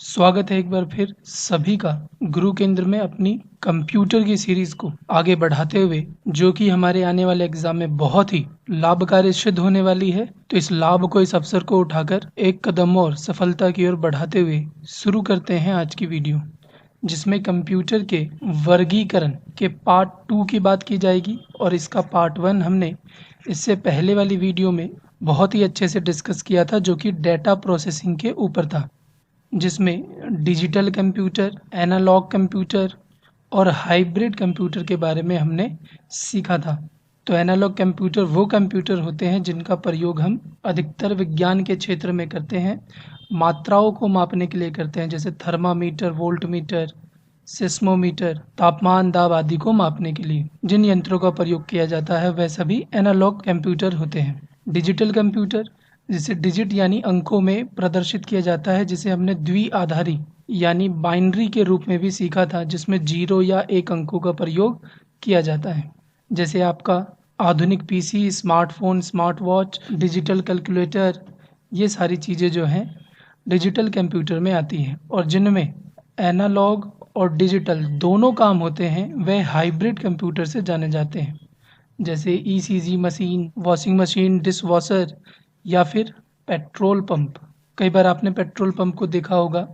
स्वागत है एक बार फिर सभी का गुरु केंद्र में अपनी कंप्यूटर की सीरीज को आगे बढ़ाते हुए, जो कि हमारे आने वाले एग्जाम में बहुत ही लाभकारी सिद्ध होने वाली है। तो इस लाभ को, इस अवसर को उठाकर एक कदम और सफलता की ओर बढ़ाते हुए शुरू करते हैं आज की वीडियो, जिसमें कंप्यूटर के वर्गीकरण के पार्ट 2 की बात की जाएगी। और इसका पार्ट 1 हमने इससे पहले वाली वीडियो में बहुत ही अच्छे से डिस्कस किया था, जो कि डेटा प्रोसेसिंग के ऊपर था, जिसमें डिजिटल कंप्यूटर, एनालॉग कंप्यूटर और हाइब्रिड कंप्यूटर के बारे में हमने सीखा था। तो एनालॉग कंप्यूटर वो कंप्यूटर होते हैं जिनका प्रयोग हम अधिकतर विज्ञान के क्षेत्र में करते हैं, मात्राओं को मापने के लिए करते हैं, जैसे थर्मामीटर, वोल्टमीटर, सिस्मोमीटर, तापमान, दाब आदि को मापने के लिए जिन यंत्रों का प्रयोग किया जाता है वह सभी एनालॉग कंप्यूटर होते हैं। डिजिटल कंप्यूटर, जिसे डिजिट यानी अंकों में प्रदर्शित किया जाता है, जिसे हमने द्विआधारी यानी बाइनरी के रूप में भी सीखा था, जिसमें 0 या 1 अंकों का प्रयोग किया जाता है। जैसे आपका आधुनिक PC, smartphone, smart watch, digital calculator, ये सारी चीज़ें जो हैं डिजिटल कंप्यूटर में आती हैं। और जिनमें एनालॉग और डिजिटल दोनों काम होते हैं वह हाइब्रिड कंप्यूटर से जाने जाते हैं, जैसे ECG machine, washing machine, dish washer या फिर पेट्रोल पंप। कई बार आपने पेट्रोल पंप को देखा होगा,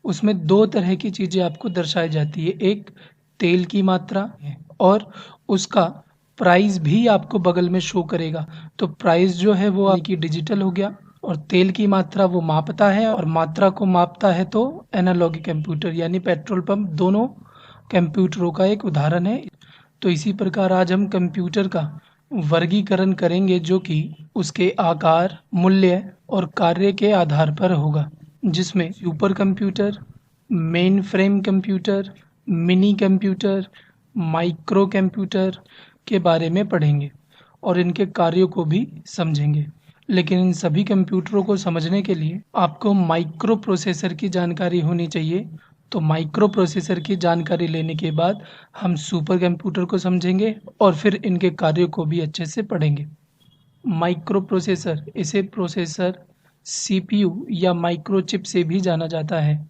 उसमें 2 तरह की चीज़ें आपको दर्शाई जाती है, एक तेल की मात्रा और उसका प्राइस भी आपको बगल में शो करेगा। तो प्राइस जो है वो आपकी डिजिटल हो गया, और तेल की मात्रा वो मापता है और मात्रा को मापता है तो एनालॉग कंप्यूटर यानी पेट्रोल पंप, दोनों कंप्यूटरों का एक उदाहरण है। तो इसी प्रकार आज हम कंप्यूटर का वर्गीकरण करेंगे, जो कि उसके आकार, मूल्य और कार्य के आधार पर होगा, जिसमें super computer, main frame computer, mini computer, micro computer के बारे में पढ़ेंगे और इनके कार्यों को भी समझेंगे। लेकिन इन सभी कंप्यूटरों को समझने के लिए आपको माइक्रो प्रोसेसर की जानकारी होनी चाहिए। तो माइक्रो प्रोसेसर की जानकारी लेने के बाद हम सुपर कंप्यूटर को समझेंगे और फिर इनके कार्यों को भी अच्छे से पढ़ेंगे। माइक्रो प्रोसेसर, इसे प्रोसेसर, सीपीयू या माइक्रोचिप से भी जाना जाता है।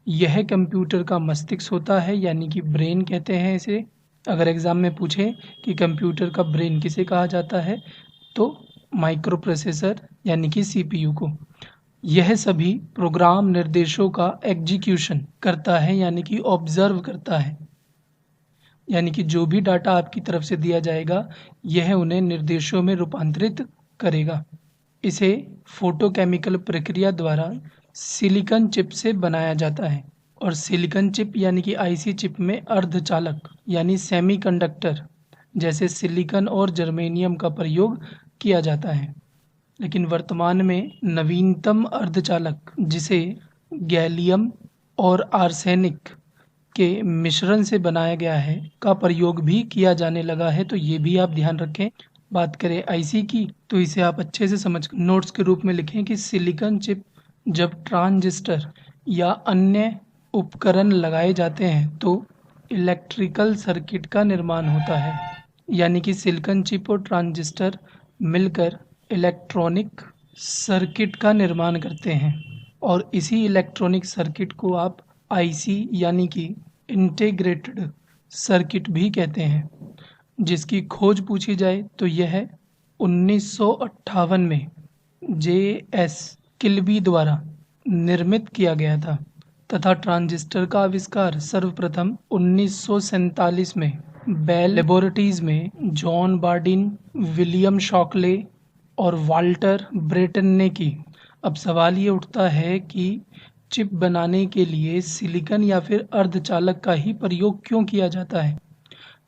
यह कंप्यूटर का मस्तिष्क होता है, यानी कि ब्रेन कहते हैं इसे। अगर एग्जाम में पूछे कि कंप्यूटर का ब्रेन किसे कहा जाता है, तो माइक्रो प्रोसेसर यानी कि सीपीयू को। यह सभी प्रोग्राम निर्देशों का एग्जीक्यूशन करता है, यानी कि ऑब्जर्व करता है, यानी कि जो भी डाटा आपकी तरफ से दिया जाएगा यह उन्हें निर्देशों में रूपांतरित करेगा। इसे फोटोकेमिकल प्रक्रिया द्वारा सिलिकॉन चिप से बनाया जाता है, और सिलिकॉन चिप यानी कि आईसी चिप में अर्धचालक यानी सेमीकंडक्टर जैसे सिलिकॉन और जर्मेनियम का प्रयोग किया जाता है। लेकिन वर्तमान में नवीनतम अर्धचालक, जिसे गैलियम और आर्सेनिक के मिश्रण से बनाया गया है, का प्रयोग भी किया जाने लगा है। तो ये भी आप ध्यान रखें। बात करें आईसी की, तो इसे आप अच्छे से समझ नोट्स के रूप में लिखें कि सिलिकॉन चिप जब ट्रांजिस्टर या अन्य उपकरण लगाए जाते हैं तो इलेक्ट्रिकल सर्किट का निर्माण होता है, यानी कि सिलिकॉन चिप और ट्रांजिस्टर मिलकर इलेक्ट्रॉनिक सर्किट का निर्माण करते हैं। और इसी इलेक्ट्रॉनिक सर्किट को आप आईसी यानी कि इंटीग्रेटेड सर्किट भी कहते हैं। जिसकी खोज पूछी जाए तो यह 1958 में जे.एस. किल्बी द्वारा निर्मित किया गया था, तथा ट्रांजिस्टर का आविष्कार सर्वप्रथम 1947 में बेल लेबोरेटरीज में जॉन बार्डिन, विलियम शॉकले और वाल्टर ब्रेटन ने की। अब सवाल ये उठता है कि चिप बनाने के लिए सिलिकॉन या फिर अर्धचालक का ही प्रयोग क्यों किया जाता है।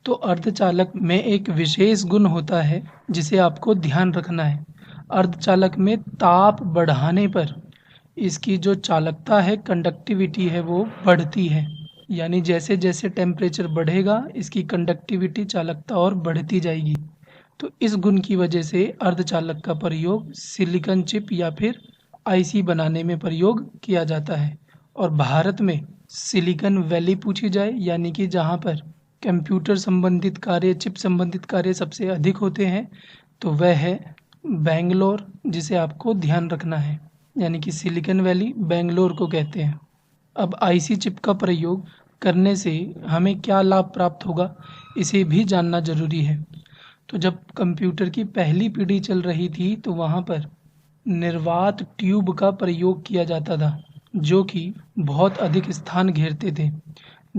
तो अर्धचालक में एक विशेष गुण होता है जिसे आपको ध्यान रखना है। अर्धचालक में ताप बढ़ाने पर इसकी जो चालकता है, कंडक्टिविटी है, वो बढ़ती है। यानी जैसे जैसे टेम्परेचर बढ़ेगा इसकी कंडक्टिविटी, चालकता और बढ़ती जाएगी। तो इस गुण की वजह से अर्धचालक का प्रयोग सिलिकॉन चिप या फिर आईसी बनाने में प्रयोग किया जाता है। और भारत में सिलिकॉन वैली पूछी जाए, यानी कि जहाँ पर कंप्यूटर संबंधित कार्य, चिप संबंधित कार्य सबसे अधिक होते हैं, तो वह है बेंगलोर, जिसे आपको ध्यान रखना है। यानी कि सिलिकॉन वैली बेंगलोर को कहते हैं। अब आईसी चिप का प्रयोग करने से हमें क्या लाभ प्राप्त होगा, इसे भी जानना ज़रूरी है। तो जब कंप्यूटर की पहली पीढ़ी चल रही थी तो वहाँ पर निर्वात ट्यूब का प्रयोग किया जाता था, जो कि बहुत अधिक स्थान घेरते थे।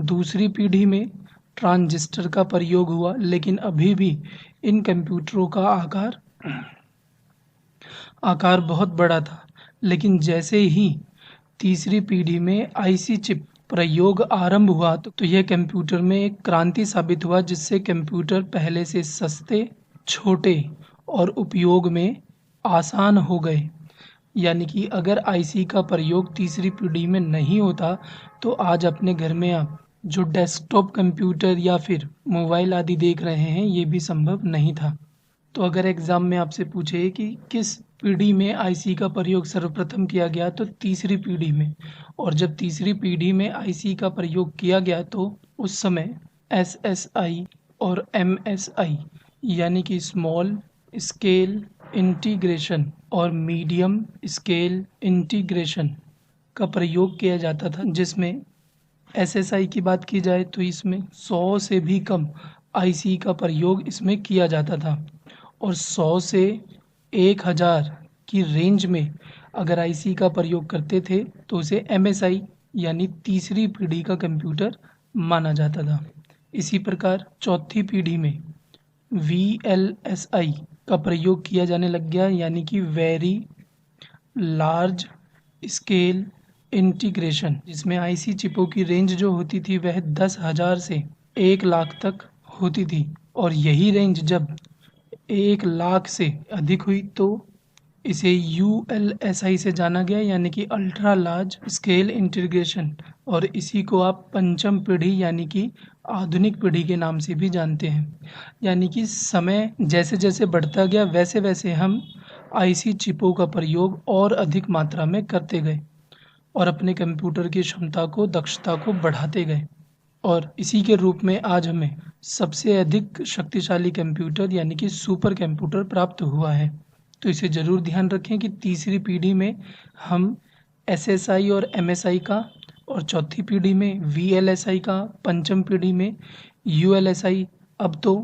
दूसरी पीढ़ी में ट्रांजिस्टर का प्रयोग हुआ, लेकिन अभी भी इन कंप्यूटरों का आकार बहुत बड़ा था। लेकिन जैसे ही तीसरी पीढ़ी में आईसी चिप प्रयोग आरंभ हुआ तो यह कंप्यूटर में एक क्रांति साबित हुआ, जिससे कंप्यूटर पहले से सस्ते, छोटे और उपयोग में आसान हो गए। यानी कि अगर आईसी का प्रयोग तीसरी पीढ़ी में नहीं होता तो आज अपने घर में आप जो डेस्कटॉप कंप्यूटर या फिर मोबाइल आदि देख रहे हैं, ये भी संभव नहीं था। तो अगर एग्ज़ाम में आपसे पूछे कि किस पीढ़ी में आईसी का प्रयोग सर्वप्रथम किया गया, तो तीसरी पीढ़ी में। और जब तीसरी पीढ़ी में आईसी का प्रयोग किया गया तो उस समय एसएसआई और एमएसआई यानी कि स्मॉल स्केल इंटीग्रेशन और मीडियम स्केल इंटीग्रेशन का प्रयोग किया जाता था, जिसमें एसएसआई की बात की जाए तो इसमें 100 से भी कम आईसी का प्रयोग इसमें किया जाता था। और 100 से 1000 की रेंज में अगर आईसी का प्रयोग करते थे तो उसे एमएसआई यानी तीसरी पीढ़ी का कंप्यूटर माना जाता था। इसी प्रकार चौथी पीढ़ी में वीएलएसआई का प्रयोग किया जाने लग गया, यानी कि वेरी लार्ज स्केल इंटीग्रेशन, जिसमें आईसी चिपों की रेंज जो होती थी वह 10,000 से 1 लाख तक होती थी। और यही रेंज जब 1 लाख से अधिक हुई तो इसे यूएलएसआई से जाना गया, यानी कि अल्ट्रा लार्ज स्केल इंटीग्रेशन। और इसी को आप पंचम पीढ़ी यानी कि आधुनिक पीढ़ी के नाम से भी जानते हैं। यानी कि समय जैसे जैसे बढ़ता गया वैसे वैसे हम आईसी चिपों का प्रयोग और अधिक मात्रा में करते गए और अपने कंप्यूटर की क्षमता को, दक्षता को बढ़ाते गए। और इसी के रूप में आज हमें सबसे अधिक शक्तिशाली कंप्यूटर यानी कि सुपर कंप्यूटर प्राप्त हुआ है। तो इसे ज़रूर ध्यान रखें कि तीसरी पीढ़ी में हम एसएसआई और एमएसआई का, और चौथी पीढ़ी में वीएलएसआई का, पंचम पीढ़ी में यूएलएसआई, अब तो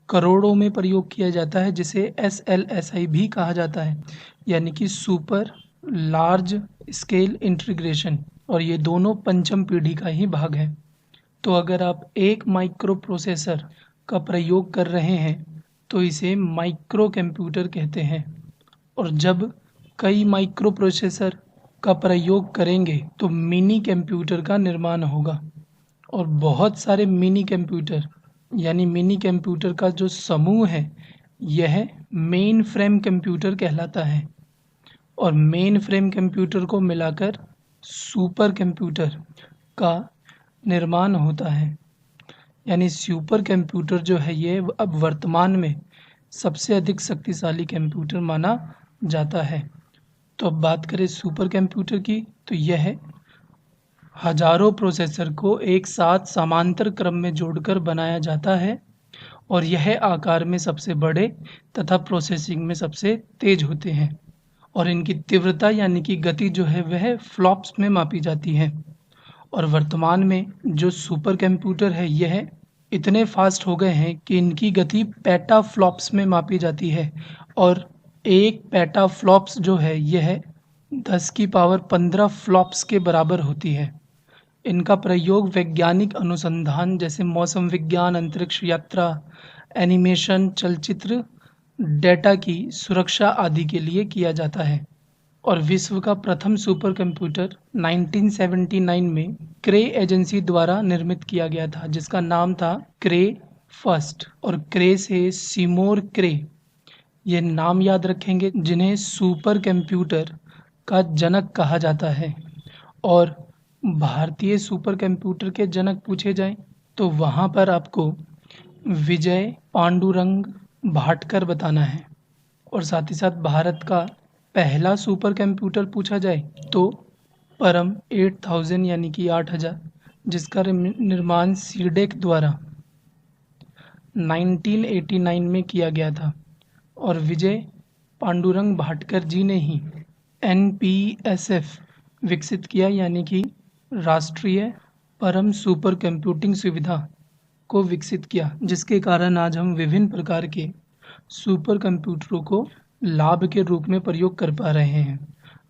करोड़ों में प्रयोग किया जाता है, जिसे एसएलएसआई भी कहा जाता है, यानी कि सुपर लार्ज स्केल इंटीग्रेशन। और ये दोनों पंचम पीढ़ी का ही भाग है। तो अगर आप एक माइक्रो प्रोसेसर का प्रयोग कर रहे हैं तो इसे माइक्रो कंप्यूटर कहते हैं। और जब कई माइक्रो प्रोसेसर का प्रयोग करेंगे तो मिनी कंप्यूटर का निर्माण होगा। और बहुत सारे मिनी कंप्यूटर यानी मिनी कंप्यूटर का जो समूह है यह मेन फ्रेम कंप्यूटर कहलाता है। और मेन फ्रेम कंप्यूटर को मिलाकर सुपर कंप्यूटर का निर्माण होता है। यानी सुपर कंप्यूटर जो है ये अब वर्तमान में सबसे अधिक शक्तिशाली कंप्यूटर माना जाता है। तो अब बात करें सुपर कंप्यूटर की, तो यह हजारों प्रोसेसर को एक साथ समांतर क्रम में जोड़कर बनाया जाता है। और यह आकार में सबसे बड़े तथा प्रोसेसिंग में सबसे तेज होते हैं। और इनकी तीव्रता यानी कि गति जो है वह फ्लॉप्स में मापी जाती है। और वर्तमान में जो सुपर कंप्यूटर है यह इतने फास्ट हो गए हैं कि इनकी गति पेटा फ्लॉप्स में मापी जाती है। और एक पेटा फ्लॉप्स जो है यह 10 की पावर 15 फ्लॉप्स के बराबर होती है। इनका प्रयोग वैज्ञानिक अनुसंधान जैसे मौसम विज्ञान, अंतरिक्ष यात्रा, एनिमेशन, चलचित्र, डेटा की सुरक्षा आदि के लिए किया जाता है। और विश्व का प्रथम सुपर कंप्यूटर 1979 में क्रे एजेंसी द्वारा निर्मित किया गया था, जिसका नाम था क्रे फर्स्ट। और क्रे से सीमोर क्रे, ये नाम याद रखेंगे, जिन्हें सुपर कंप्यूटर का जनक कहा जाता है। और भारतीय सुपर कंप्यूटर के जनक पूछे जाएं तो वहाँ पर आपको विजय पांडुरंग भाटकर बताना है। और साथ ही साथ भारत का पहला सुपर कंप्यूटर पूछा जाए तो परम 8000 यानी कि 8000, जिसका निर्माण सीडेक द्वारा 1989 में किया गया था। और विजय पांडुरंग भाटकर जी ने ही एनपीएसएफ विकसित किया, यानी कि राष्ट्रीय परम सुपर कंप्यूटिंग सुविधा को विकसित किया, जिसके कारण आज हम विभिन्न प्रकार के सुपर कंप्यूटरों को लाभ के रूप में प्रयोग कर पा रहे हैं।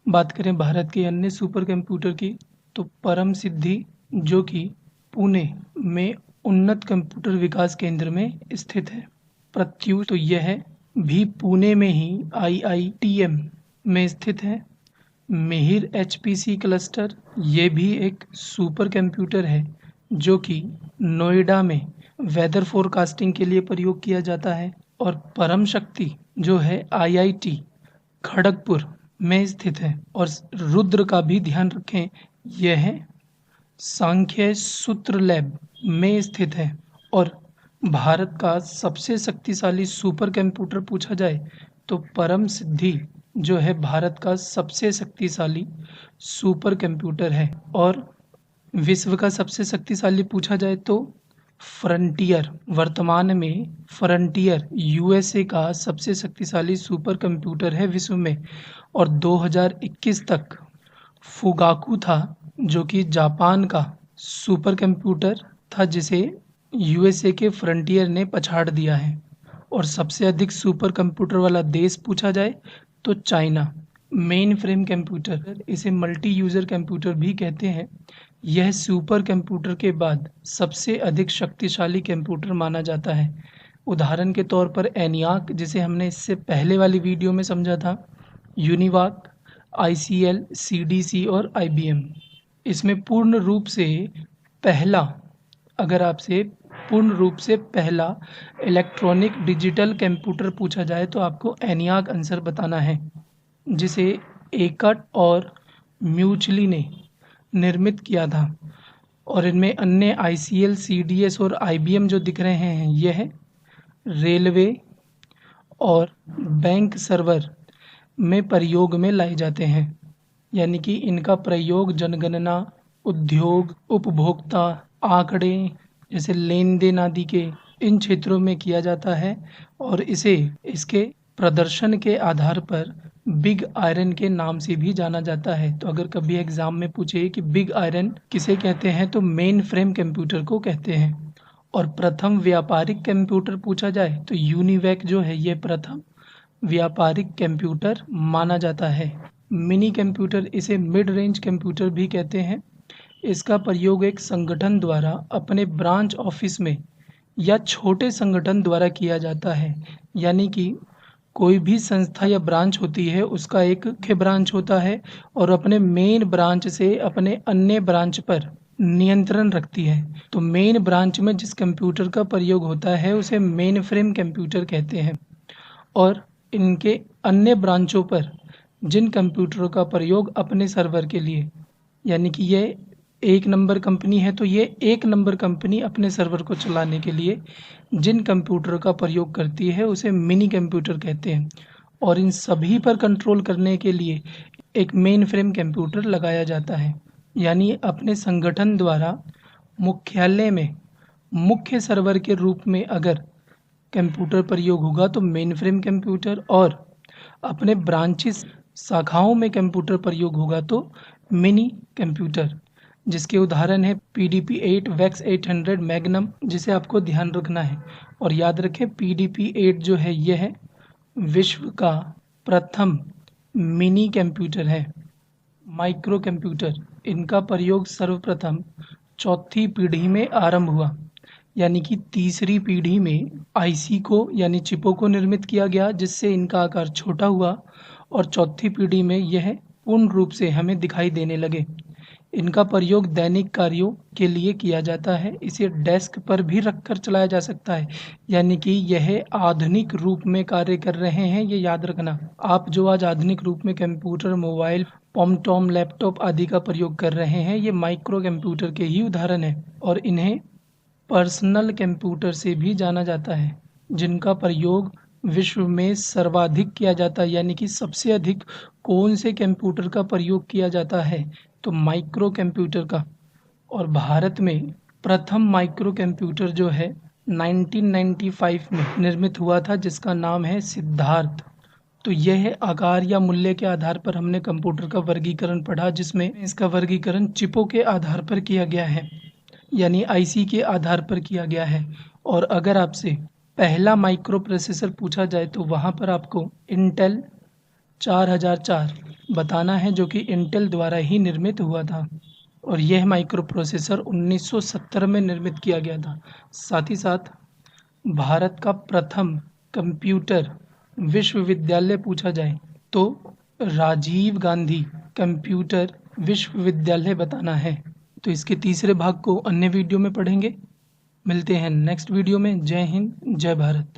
बात करें भारत के अन्य सुपर कंप्यूटर की, तो परम सिद्धि जो कि पुणे में उन्नत कंप्यूटर विकास केंद्र में स्थित है। प्रत्युष तो यह भी पुणे में ही IITM में स्थित है। मिहिर HPC क्लस्टर ये भी एक सुपर कंप्यूटर है जो कि नोएडा में वेदर फोरकास्टिंग के लिए प्रयोग किया जाता है। और परम शक्ति जो है IIT खड़गपुर में स्थित है। और रुद्र का भी ध्यान रखें, यह सांख्य सूत्र लैब में स्थित है। और भारत का सबसे शक्तिशाली सुपर कंप्यूटर पूछा जाए तो परम सिद्धि जो है भारत का सबसे शक्तिशाली सुपर कंप्यूटर है। और विश्व का सबसे शक्तिशाली पूछा जाए तो फ्रंटियर, वर्तमान में फ्रंटियर USA का सबसे शक्तिशाली सुपर कंप्यूटर है विश्व में। और 2021 तक फुगाकू था जो कि जापान का सुपर कंप्यूटर था, जिसे USA के फ्रंटियर ने पछाड़ दिया है। और सबसे अधिक सुपर कंप्यूटर वाला देश पूछा जाए तो चाइना। मेन फ्रेम कंप्यूटर, इसे मल्टी यूज़र कंप्यूटर भी कहते हैं, यह सुपर कंप्यूटर के बाद सबसे अधिक शक्तिशाली कंप्यूटर माना जाता है। उदाहरण के तौर पर एनियाक, जिसे हमने इससे पहले वाली वीडियो में समझा था, यूनिवाक, ICL, CDC और IBM। इसमें पूर्ण रूप से पहला, अगर आपसे पूर्ण रूप से पहला इलेक्ट्रॉनिक डिजिटल कंप्यूटर पूछा जाए तो आपको एनियाक आंसर बताना है, जिसे एकट और म्यूचली ने निर्मित किया था। और इनमें अन्य ICL, CDS और IBM जो दिख रहे हैं, यह रेलवे और बैंक सर्वर में प्रयोग में लाए जाते हैं। यानी कि इनका प्रयोग जनगणना, उद्योग, उपभोक्ता आंकड़े जैसे लेन देन आदि के इन क्षेत्रों में किया जाता है। और इसे इसके प्रदर्शन के आधार पर बिग आयरन के नाम से भी जाना जाता है। तो अगर कभी एग्जाम में पूछे कि बिग आयरन किसे कहते हैं, तो मेन फ्रेम कंप्यूटर को कहते हैं। और प्रथम व्यापारिक कंप्यूटर पूछा जाए तो यूनिवैक जो है ये प्रथम व्यापारिक कंप्यूटर माना जाता है। मिनी कंप्यूटर, इसे मिड रेंज कंप्यूटर भी कहते हैं। इसका प्रयोग एक संगठन द्वारा अपने ब्रांच ऑफिस में या छोटे संगठन द्वारा किया जाता है। यानी कि कोई भी संस्था या ब्रांच होती है, उसका एक मुख्य ब्रांच होता है और अपने मेन ब्रांच से अपने अन्य ब्रांच पर नियंत्रण रखती है। तो मेन ब्रांच में जिस कंप्यूटर का प्रयोग होता है उसे मेन फ्रेम कंप्यूटर कहते हैं। और इनके अन्य ब्रांचों पर जिन कंप्यूटरों का प्रयोग अपने सर्वर के लिए, यानी कि ये एक नंबर कंपनी है तो ये एक नंबर कंपनी अपने सर्वर को चलाने के लिए जिन कंप्यूटर का प्रयोग करती है उसे मिनी कंप्यूटर कहते हैं। और इन सभी पर कंट्रोल करने के लिए एक मेन फ्रेम कंप्यूटर लगाया जाता है। यानी अपने संगठन द्वारा मुख्यालय में मुख्य सर्वर के रूप में अगर कंप्यूटर प्रयोग होगा तो मेन फ्रेम कंप्यूटर, और अपने ब्रांचेस शाखाओं में कंप्यूटर प्रयोग होगा तो मिनी कंप्यूटर, जिसके उदाहरण है PDP-8, VEX 800, मैग्नम, जिसे आपको ध्यान रखना है। और याद रखें PDP-8 जो है यह विश्व का प्रथम मिनी कंप्यूटर है। माइक्रो कंप्यूटर, इनका प्रयोग सर्वप्रथम चौथी पीढ़ी में आरंभ हुआ। यानी कि तीसरी पीढ़ी में IC को यानी चिपों को निर्मित किया गया, जिससे इनका आकार छोटा हुआ। और चौथी पीढ़ी में यह पूर्ण रूप से हमें दिखाई देने लगे। इनका प्रयोग दैनिक कार्यों के लिए किया जाता है। इसे डेस्क पर भी रखकर चलाया जा सकता है। यानी कि यह आधुनिक रूप में कार्य कर रहे हैं, ये याद रखना। आप जो आज आधुनिक रूप में कंप्यूटर, मोबाइल, पॉमटॉम, लैपटॉप आदि का प्रयोग कर रहे हैं, ये माइक्रो कंप्यूटर के ही उदाहरण है। और इन्हें पर्सनल कंप्यूटर से भी जाना जाता है, जिनका प्रयोग विश्व में सर्वाधिक किया जाता है। यानी कि सबसे अधिक कौन से कंप्यूटर का प्रयोग किया जाता है, तो माइक्रो कंप्यूटर का। और भारत में प्रथम माइक्रो कंप्यूटर जो है 1995 में निर्मित हुआ था, जिसका नाम है सिद्धार्थ। तो यह है आकार या मूल्य के आधार पर हमने कंप्यूटर का वर्गीकरण पढ़ा, जिसमें इसका वर्गीकरण चिपों के आधार पर किया गया है, यानी आईसी के आधार पर किया गया है। और अगर आपसे पहला माइक्रो प्रोसेसर पूछा जाए तो वहाँ पर आपको इंटेल 4004 बताना है, जो कि इंटेल द्वारा ही निर्मित हुआ था और यह माइक्रो प्रोसेसर 1970 में निर्मित किया गया था। साथ ही साथ भारत का प्रथम कंप्यूटर विश्वविद्यालय पूछा जाए तो राजीव गांधी कंप्यूटर विश्वविद्यालय बताना है। तो इसके तीसरे भाग को अन्य वीडियो में पढ़ेंगे। मिलते हैं नेक्स्ट वीडियो में। जय हिंद, जय भारत।